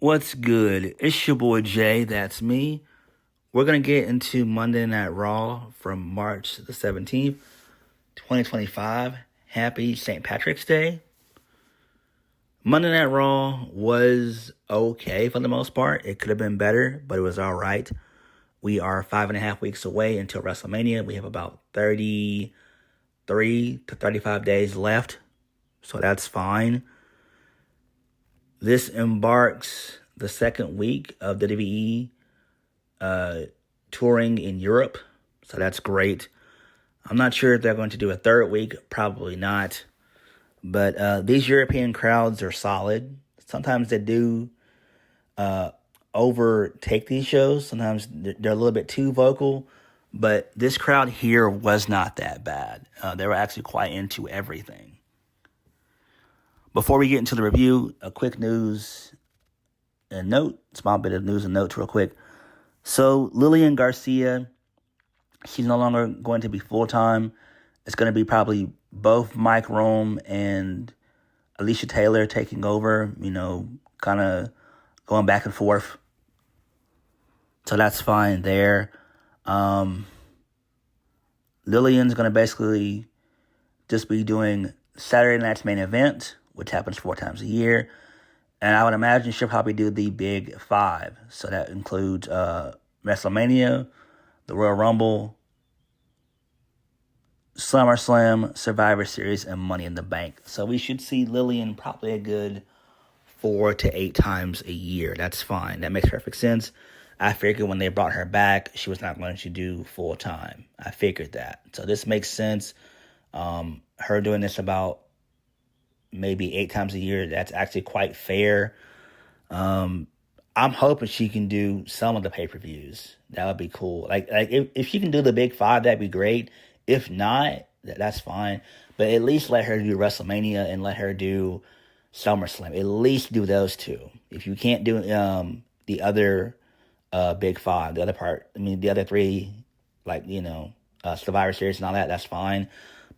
What's good? It's your boy Jay, that's me. We're going to get into Monday Night Raw from March the 17th, 2025. Happy St. Patrick's Day. Monday Night Raw was okay for the most part. It could have been better, but it was all right. We are 5.5 weeks away until WrestleMania. We have about 33 to 35 days left, so that's fine. This embarks the second week of WWE touring in Europe, so that's great. I'm not sure if they're going to do a third week, probably not. But these European crowds are solid. Sometimes they do overtake these shows. Sometimes they're a little bit too vocal. But this crowd here was not that bad. They were actually quite into everything. Before we get into the review, a quick news and note, small bit of news and notes real quick. So Lillian Garcia, she's no longer going to be full-time. It's going to be probably both Mike Rome and Alicia Taylor taking over, kind of going back and forth. So that's fine there. Lillian's going to basically just be doing Saturday night's main event, which happens 4 times a year. And I would imagine she'll probably do the Big 5. So that includes WrestleMania, the Royal Rumble, SummerSlam, Survivor Series, and Money in the Bank. So we should see Lillian probably a good 4 to 8 times a year. That's fine. That makes perfect sense. I figured when they brought her back, she was not going to do full time. I figured that. So this makes sense. Her doing this about maybe 8 times a year, that's actually quite fair. I'm hoping she can do some of the pay-per-views. That would be cool. Like if she can do the Big 5, that'd be great. If not, that's fine. But at least let her do WrestleMania and let her do SummerSlam. At least do those 2. If you can't do the other Big 5, the other 3, Survivor Series and all that, that's fine.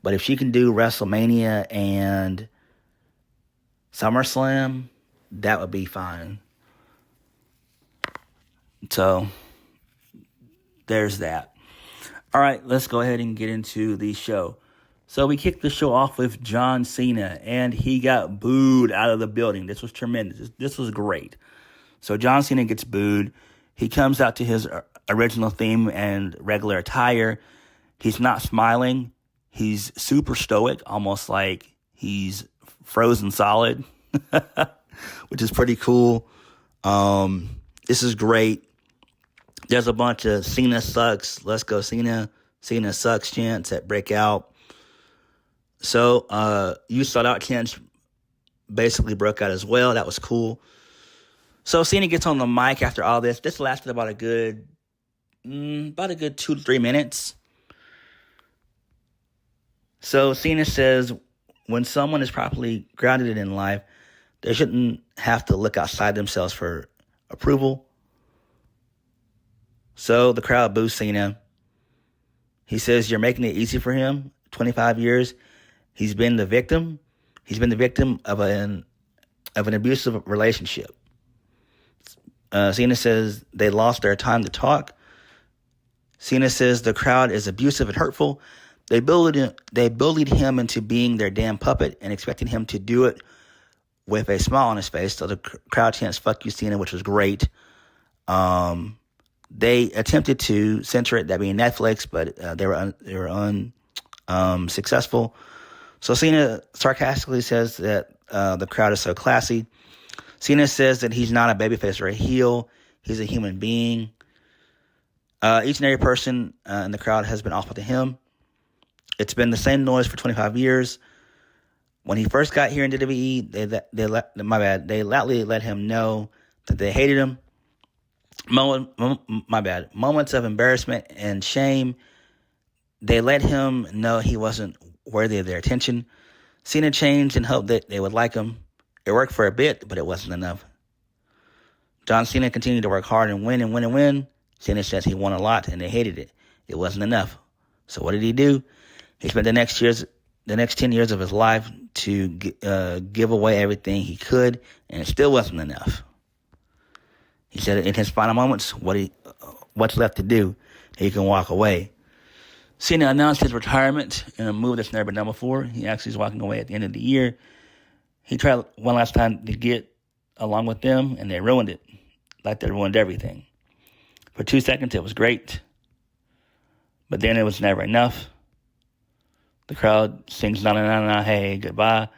But if she can do WrestleMania and SummerSlam, that would be fine. So, there's that. All right, let's go ahead and get into the show. So, we kicked the show off with John Cena, and he got booed out of the building. This was tremendous. This was great. So, John Cena gets booed. He comes out to his original theme and regular attire. He's not smiling. He's super stoic, almost like he's frozen solid, which is pretty cool. This is great. There's a bunch of Cena sucks, let's go Cena, Cena sucks chants that break out. So you sold out chants basically broke out as well. That was cool. So Cena gets on the mic after all this. This lasted about a good 2 to 3 minutes. So Cena says, when someone is properly grounded in life, they shouldn't have to look outside themselves for approval. So the crowd boos Cena. He says, you're making it easy for him. 25 years. He's been the victim. He's been the victim of an abusive relationship. Cena says they lost their time to talk. Cena says the crowd is abusive and hurtful. They bullied him into being their damn puppet and expecting him to do it with a smile on his face. So the crowd chants, fuck you, Cena, which was great. They attempted to censor it, that being Netflix, but they were unsuccessful. So Cena sarcastically says that the crowd is so classy. Cena says that he's not a babyface or a heel. He's a human being. Each and every person in the crowd has been awful to him. It's been the same noise for 25 years. When he first got here in WWE, they loudly let him know that they hated him. Moments of embarrassment and shame, they let him know he wasn't worthy of their attention. Cena changed and hoped that they would like him. It worked for a bit, but it wasn't enough. John Cena continued to work hard and win. Cena says he won a lot and they hated it. It wasn't enough. So what did he do? He spent the next 10 years of his life to give away everything he could, and it still wasn't enough. He said in his final moments, what's left to do, he can walk away. Cena announced his retirement in a move that's never been done before. He actually is walking away at the end of the year. He tried one last time to get along with them, and they ruined it. Like they ruined everything. For 2 seconds, it was great. But then it was never enough. The crowd sings, na na na na, hey, goodbye.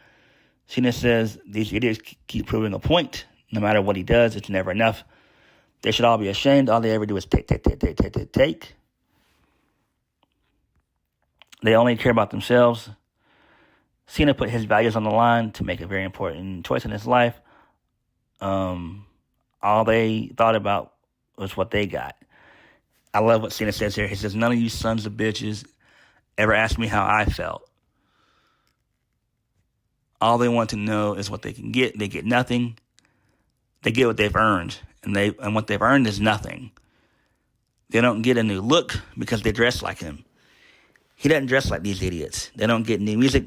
Cena says, these idiots keep proving a point. No matter what he does, it's never enough. They should all be ashamed. All they ever do is take. They only care about themselves. Cena put his values on the line to make a very important choice in his life. All they thought about was what they got. I love what Cena says here. He says, none of you sons of bitches ever asked me how I felt. All they want to know is what they can get. They get nothing. They get what they've earned. And what they've earned is nothing. They don't get a new look because they dress like him. He doesn't dress like these idiots. They don't get new music.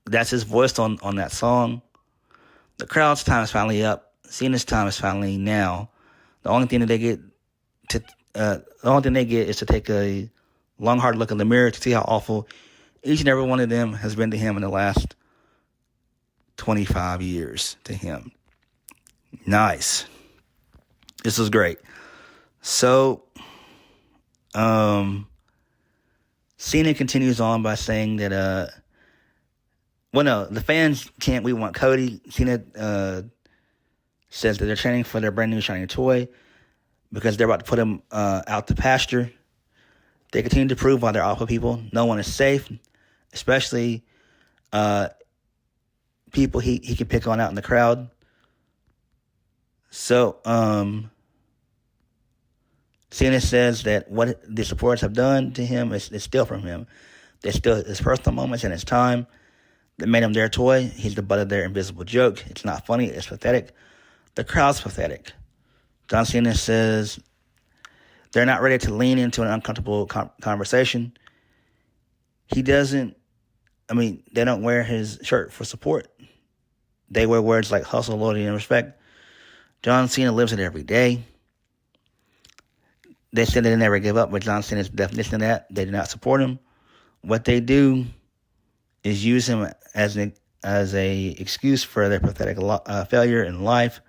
That's his voice on that song. The crowd's time is finally up. Cena's time is finally now. The only thing they get is to take a long, hard look in the mirror to see how awful each and every one of them has been to him in the last 25 years to him. Nice. This was great. So, Cena continues on by saying that, the fans can't. We want Cody. Cena says that they're training for their brand new shiny toy because they're about to put him out to pasture. They continue to prove why they're awful people. No one is safe, especially people he can pick on out in the crowd. So, Cena says that what the supporters have done to him is still from him. They still his personal moments and his time that made him their toy. He's the butt of their invisible joke. It's not funny. It's pathetic. The crowd's pathetic. John Cena says they're not ready to lean into an uncomfortable conversation. They don't wear his shirt for support. They wear words like hustle, loyalty, and respect. John Cena lives it every day. They said they never give up, but John Cena's definition of that, they do not support him. What they do is use him as a excuse for their pathetic failure in life,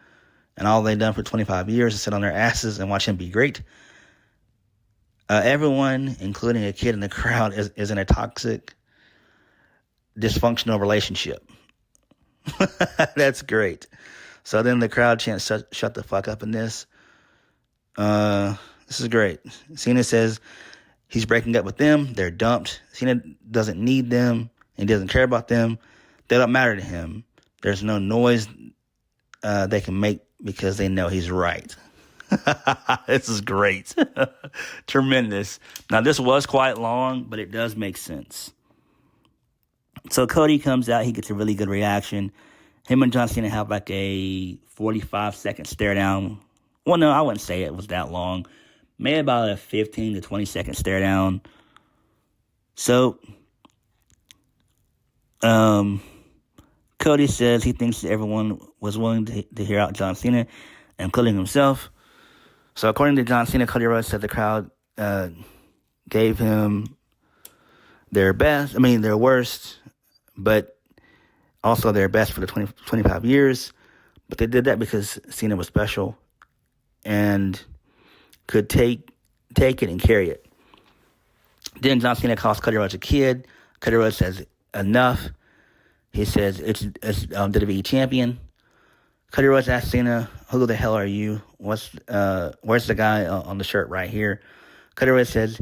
and all they've done for 25 years is sit on their asses and watch him be great. Everyone, including a kid in the crowd, is in a toxic, dysfunctional relationship. That's great. So then the crowd chants, shut the fuck up in this. This is great. Cena says he's breaking up with them. They're dumped. Cena doesn't need them and doesn't care about them. They don't matter to him. There's no noise they can make because they know he's right. This is great. Tremendous. Now, this was quite long, but it does make sense. So Cody comes out. He gets a really good reaction. Him and John Cena have like a 45-second stare down. Well, no, I wouldn't say it was that long. Maybe about a 15 to 20-second stare down. So, Cody says he thinks everyone was willing to hear out John Cena, including himself. So, according to John Cena, Cody Rhodes said the crowd gave him their worst, but also their best for the 25 years. But they did that because Cena was special and could take it and carry it. Then John Cena calls Cody Rhodes a kid. Cody Rhodes says, enough. He says, it's WWE champion. Cody Rhodes asks Cena, who the hell are you? Where's the guy on the shirt right here? Cody Rhodes says,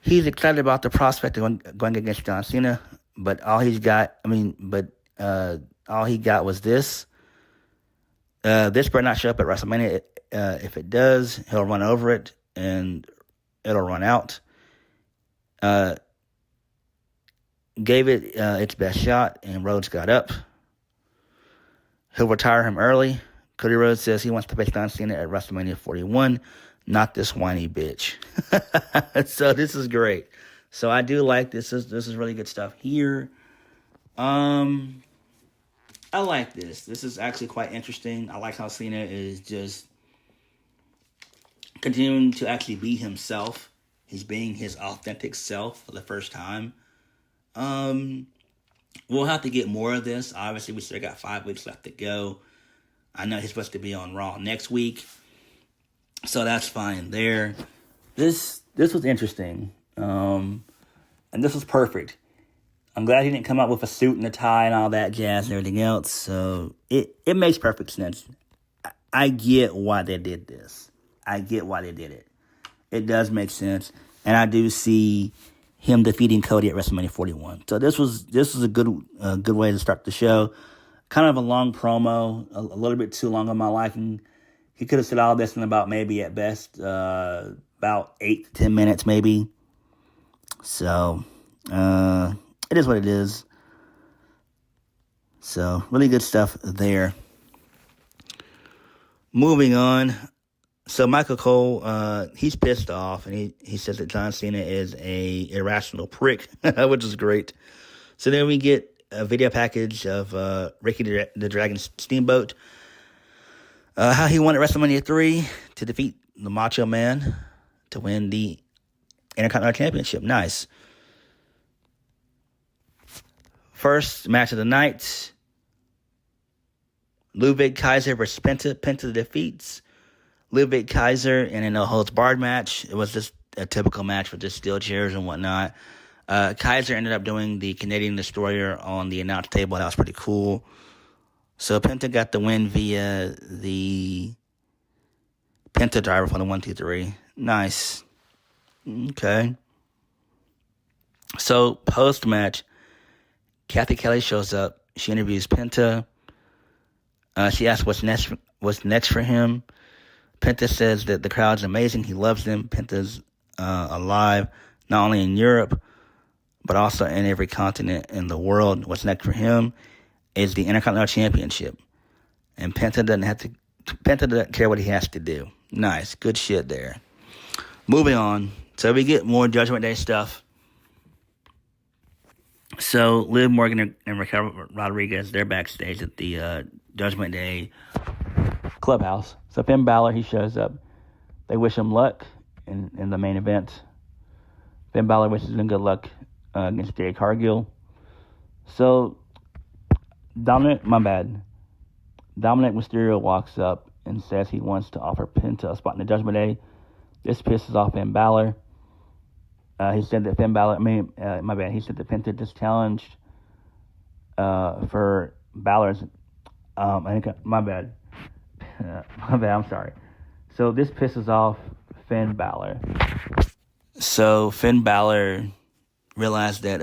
he's excited about the prospect of going against John Cena, but all he got was this. This better not show up at WrestleMania. If it does, he'll run over it and it'll run out. Gave it its best shot, and Rhodes got up. He'll retire him early. Cody Rhodes says he wants to face John Cena at WrestleMania 41, not this whiny bitch. So this is great. So I do like this. This is really good stuff here. I like this. This is actually quite interesting. I like how Cena is just continuing to actually be himself. He's being his authentic self for the first time. We'll have to get more of this. Obviously, we still got 5 weeks left to go. I know he's supposed to be on Raw next week, so that's fine there. This was interesting, and this was perfect. I'm glad he didn't come out with a suit and a tie and all that jazz and everything else. So it makes perfect sense. I get why they did this. I get why they did it. It does make sense, and I do see him defeating Cody at WrestleMania 41. So this was a good way to start the show. Kind of a long promo, a little bit too long on my liking. He could have said all this in about maybe at best about 8 to 10 minutes maybe. So it is what it is. So really good stuff there. Moving on. So Michael Cole, he's pissed off, and he says that John Cena is a irrational prick, which is great. So then we get a video package of Ricky the Dragon Steamboat, how he won at WrestleMania 3 to defeat the Macho Man to win the Intercontinental Championship. Nice. First match of the night, Ludwig Kaiser versus Penta. Penta defeats Ludwig Kaiser in a no-holds-barred match. It was just a typical match with just steel chairs and whatnot. Kaiser ended up doing the Canadian Destroyer on the announce table. That was pretty cool. So Penta got the win via the Penta driver for the 1, 2, 3. Nice. Okay. So post-match, Kathy Kelly shows up. She interviews Penta. She asks what's next for him. Penta says that the crowd's amazing. He loves them. Penta's alive, not only in Europe, but also in every continent in the world. What's next for him is the Intercontinental Championship. And Penta doesn't care what he has to do. Nice. Good shit there. Moving on. So we get more Judgment Day stuff. So Liv Morgan and Raquel Rodriguez, they're backstage at the Judgment Day clubhouse. So Finn Balor, he shows up. They wish him luck in the main event. Finn Balor wishes him good luck against Jade Cargill. So Dominic Mysterio walks up and says he wants to offer Penta a spot in the Judgment Day. This pisses off Finn Balor. He said that he said that Penta just challenged for Balor's. I'm sorry. So this pisses off Finn Balor. So Finn Balor realized that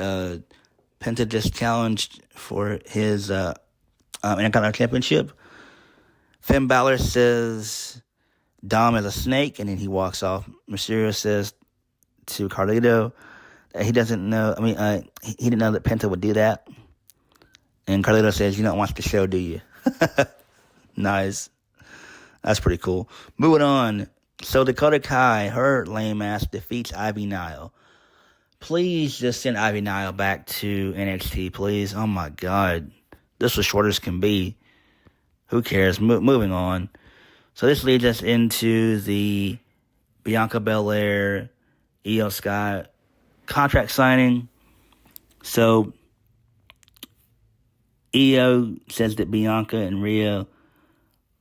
Penta just challenged for his Intercontinental Championship. Finn Balor says Dom is a snake, and then he walks off. Mysterio says to Carlito that he doesn't know. He didn't know that Penta would do that. And Carlito says, "You don't watch the show, do you?" Nice. That's pretty cool. Moving on. So Dakota Kai, her lame ass, defeats Ivy Nile. Please just send Ivy Nile back to NXT, please. Oh my God. This was short as can be. Who cares? Moving on. So this leads us into the Bianca Belair, Io Sky contract signing. So Io says that Bianca and Rhea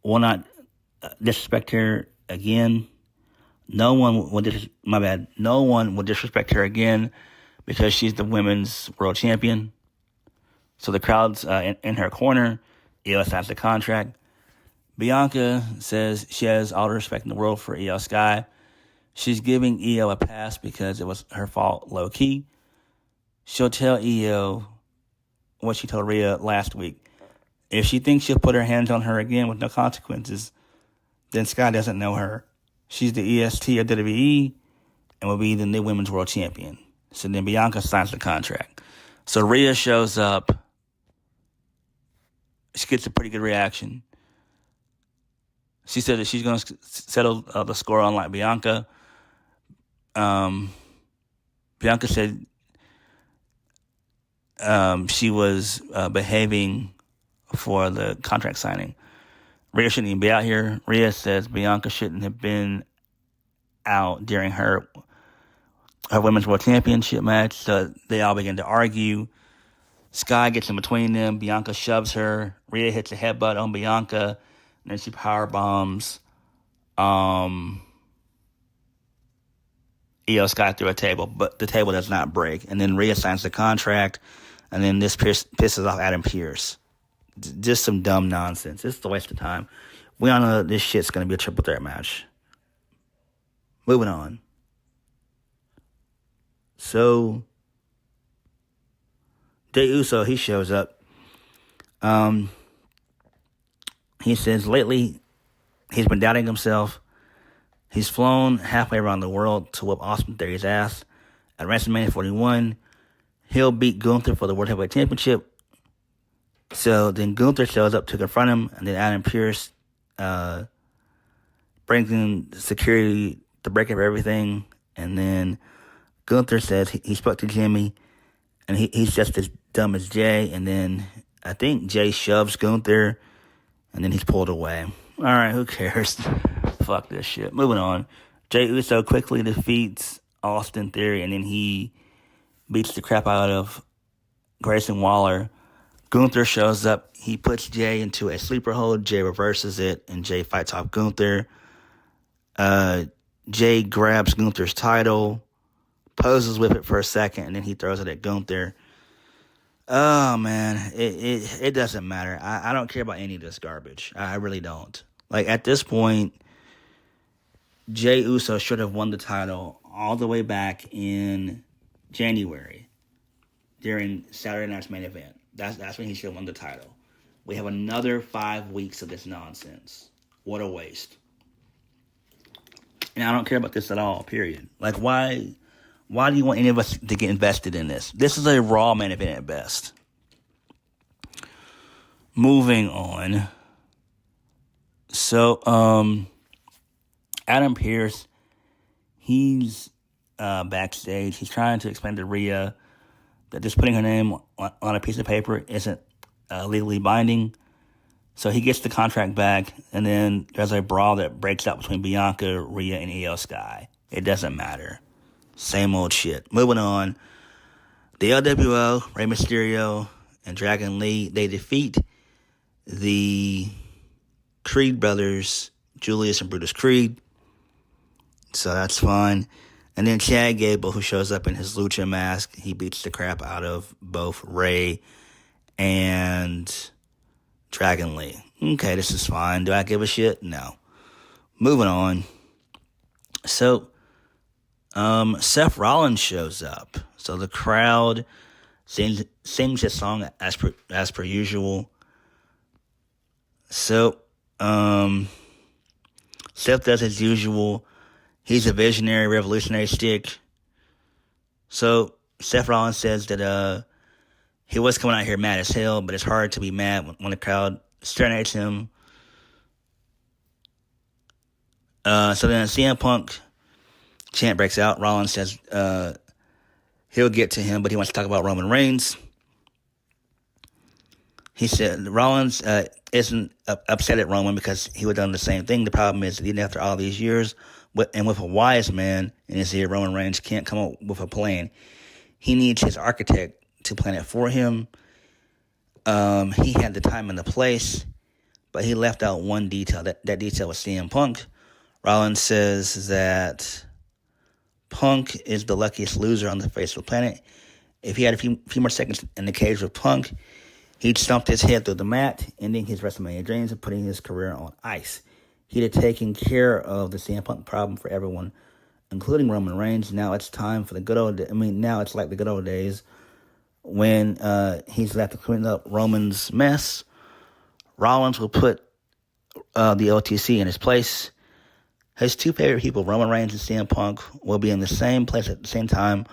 will not disrespect her again. No one will disrespect her again because she's the women's world champion. So the crowd's in her corner. Io signs the contract. Bianca says she has all the respect in the world for Io Sky. She's giving Io a pass because it was her fault, low key. She'll tell Io what she told Rhea last week. If she thinks she'll put her hands on her again with no consequences, then Sky doesn't know her. She's the EST of WWE and will be the new women's world champion. So then Bianca signs the contract. So Rhea shows up. She gets a pretty good reaction. She said that she's going to settle the score unlike Bianca. Bianca said she was behaving for the contract signing. Rhea shouldn't even be out here. Rhea says Bianca shouldn't have been out during her Women's World Championship match. So they all begin to argue. Sky gets in between them. Bianca shoves her. Rhea hits a headbutt on Bianca. And then she power bombs Io Sky through a table. But the table does not break. And then Rhea signs the contract. And then this pisses off Adam Pearce. Just some dumb nonsense. It's a waste of time. We all know this shit's going to be a triple threat match. Moving on. So, Jey Uso, he shows up. He says lately he's been doubting himself. He's flown halfway around the world to whoop Austin Theory's ass. At WrestleMania 41, he'll beat Gunther for the World Heavyweight Championship. So then Gunther shows up to confront him, and then Adam Pearce brings in security to break up everything. And then Gunther says he spoke to Jimmy, and he's just as dumb as Jay. And then I think Jay shoves Gunther, and then he's pulled away. All right, who cares? Fuck this shit. Moving on. Jey Uso quickly defeats Austin Theory, and then he beats the crap out of Grayson Waller. Gunther shows up. He puts Jay into a sleeper hold. Jay reverses it, and Jay fights off Gunther. Jay grabs Gunther's title, poses with it for a second, and then he throws it at Gunther. Oh, man. It doesn't matter. I don't care about any of this garbage. I really don't. Like, at this point, Jey Uso should have won the title all the way back in January during Saturday Night's Main Event. That's when he should have won the title. We have another 5 weeks of this nonsense. What a waste. And I don't care about this at all, period. Like, why do you want any of us to get invested in this? This is a Raw main event at best. Moving on. So, Adam Pearce, he's backstage. He's trying to explain to Rhea that just putting her name on a piece of paper isn't legally binding. So he gets the contract back, and then there's a brawl that breaks out between Bianca, Rhea, and Io Sky. It doesn't matter. Same old shit. Moving on. The LWO, Rey Mysterio, and Dragon Lee, they defeat the Creed brothers, Julius and Brutus Creed. So that's fine. And then Chad Gable, who shows up in his lucha mask, he beats the crap out of both Rey and Dragon Lee. Okay, this is fine. Do I give a shit? No. Moving on. So, Seth Rollins shows up. So the crowd sings his song as per usual. So, Seth does his usual. He's a visionary, revolutionary stick. So Seth Rollins says that he was coming out here mad as hell, but it's hard to be mad when the crowd serenades him. So then CM Punk chant breaks out. Rollins says he'll get to him, but he wants to talk about Roman Reigns. He said Rollins isn't upset at Roman because he would have done the same thing. The problem is that even after all these years, and with a wise man in his ear, Roman Reigns can't come up with a plan. He needs his architect to plan it for him. He had the time and the place, but he left out one detail. That detail was CM Punk. Rollins says that Punk is the luckiest loser on the face of the planet. If he had a few more seconds in the cage with Punk, he'd stumped his head through the mat, ending his WrestleMania dreams and putting his career on ice. He'd have taken care of the CM Punk problem for everyone, including Roman Reigns. Now it's time for the good old days. Now it's like the good old days when he's left to clean up Roman's mess. Rollins will put the OTC in his place. His two favorite people, Roman Reigns and CM Punk, will be in the same place at the same time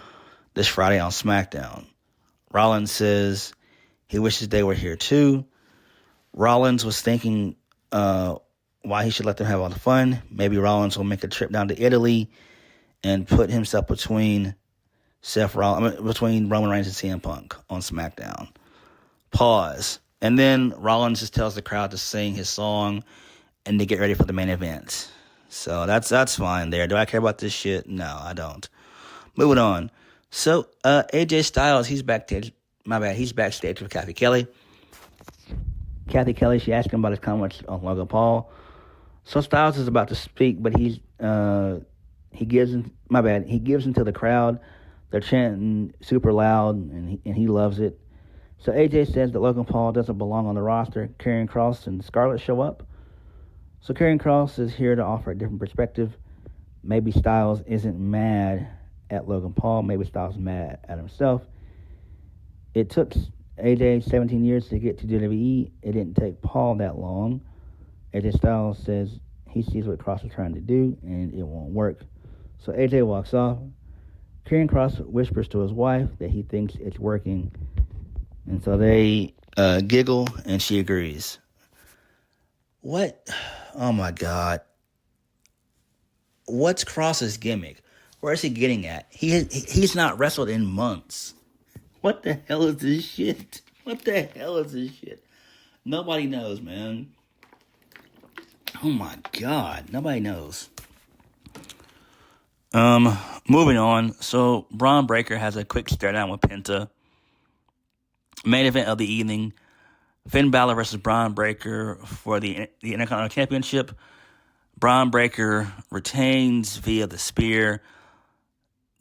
this Friday on Smackdown. Rollins says he wishes they were here too. Rollins was thinking why he should let them have all the fun. Maybe Rollins will make a trip down to Italy and put himself between between Roman Reigns and CM Punk on SmackDown. Pause. And then Rollins just tells the crowd to sing his song and to get ready for the main event. So that's fine there. Do I care about this shit? No, I don't. Moving on. So AJ Styles, he's backstage. My bad. He's backstage with Kathy Kelly. Kathy Kelly, she asked him about his comments on Logan Paul. So Styles is about to speak, but he gives into the crowd. They're chanting super loud, and he loves it. So AJ says that Logan Paul doesn't belong on the roster. Karrion Kross and Scarlett show up. So Karrion Kross is here to offer a different perspective. Maybe Styles isn't mad at Logan Paul. Maybe Styles is mad at himself. It took AJ 17 years to get to WWE. It didn't take Paul that long. AJ Styles says he sees what Kross is trying to do, and it won't work. So AJ walks off. Karrion Kross whispers to his wife that he thinks it's working. And so they giggle, and she agrees. What? Oh, my God. What's Kross's gimmick? Where is he getting at? He's not wrestled in months. What the hell is this shit? What the hell is this shit? Nobody knows, man. Oh, my God. Nobody knows. Moving on. So, Braun Breaker has a quick stare down with Penta. Main event of the evening. Finn Balor versus Braun Breaker for the Intercontinental Championship. Braun Breaker retains via the spear.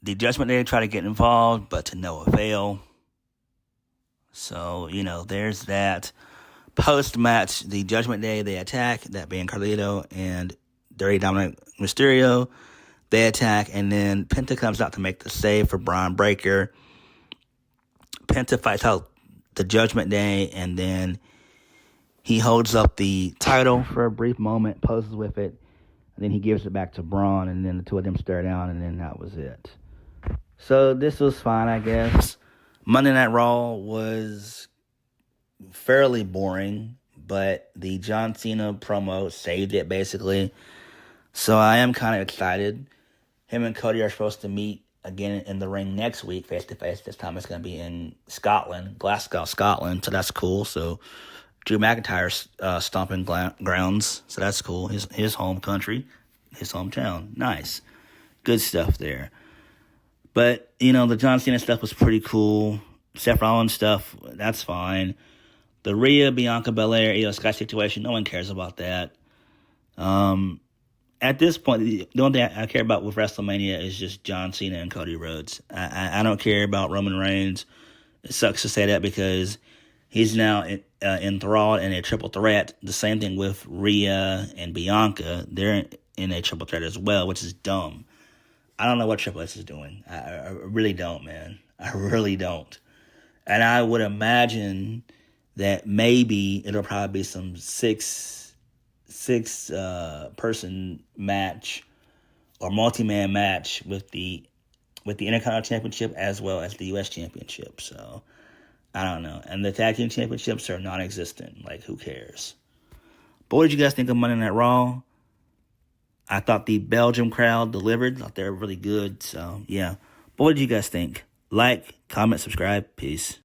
The Judgment Day try to get involved, but to no avail. So, there's that. Post-match, the Judgment Day, they attack, that being Carlito and Dirty Dominic Mysterio. They attack, and then Penta comes out to make the save for Braun Breaker. Penta fights out the Judgment Day, and then he holds up the title for a brief moment, poses with it, and then he gives it back to Braun, and then the two of them stare down, and then that was it. So this was fine, I guess. Monday Night Raw was fairly boring, but the John Cena promo saved it, basically. So I am kind of excited. Him and Cody are supposed to meet again in the ring next week, face-to-face. This time it's going to be in Scotland, Glasgow, Scotland. So that's cool. So Drew McIntyre's stomping grounds. So that's cool. His home country, his hometown. Nice. Good stuff there. But, the John Cena stuff was pretty cool. Seth Rollins stuff, that's fine. The Rhea, Bianca Belair, Io Sky situation, no one cares about that. At this point, the only thing I care about with WrestleMania is just John Cena and Cody Rhodes. I don't care about Roman Reigns. It sucks to say that because he's now enthralled in a triple threat. The same thing with Rhea and Bianca. They're in a triple threat as well, which is dumb. I don't know what Triple H is doing. I really don't, man. I really don't. And I would imagine that maybe it'll probably be some six person match or multi-man match with the Intercontinental Championship as well as the U.S. Championship. So I don't know. And the Tag Team Championships are non-existent. Like, who cares? But what did you guys think of Monday Night Raw? I thought the Belgium crowd delivered. Thought they were really good. So yeah. But what did you guys think? Like, comment, subscribe. Peace.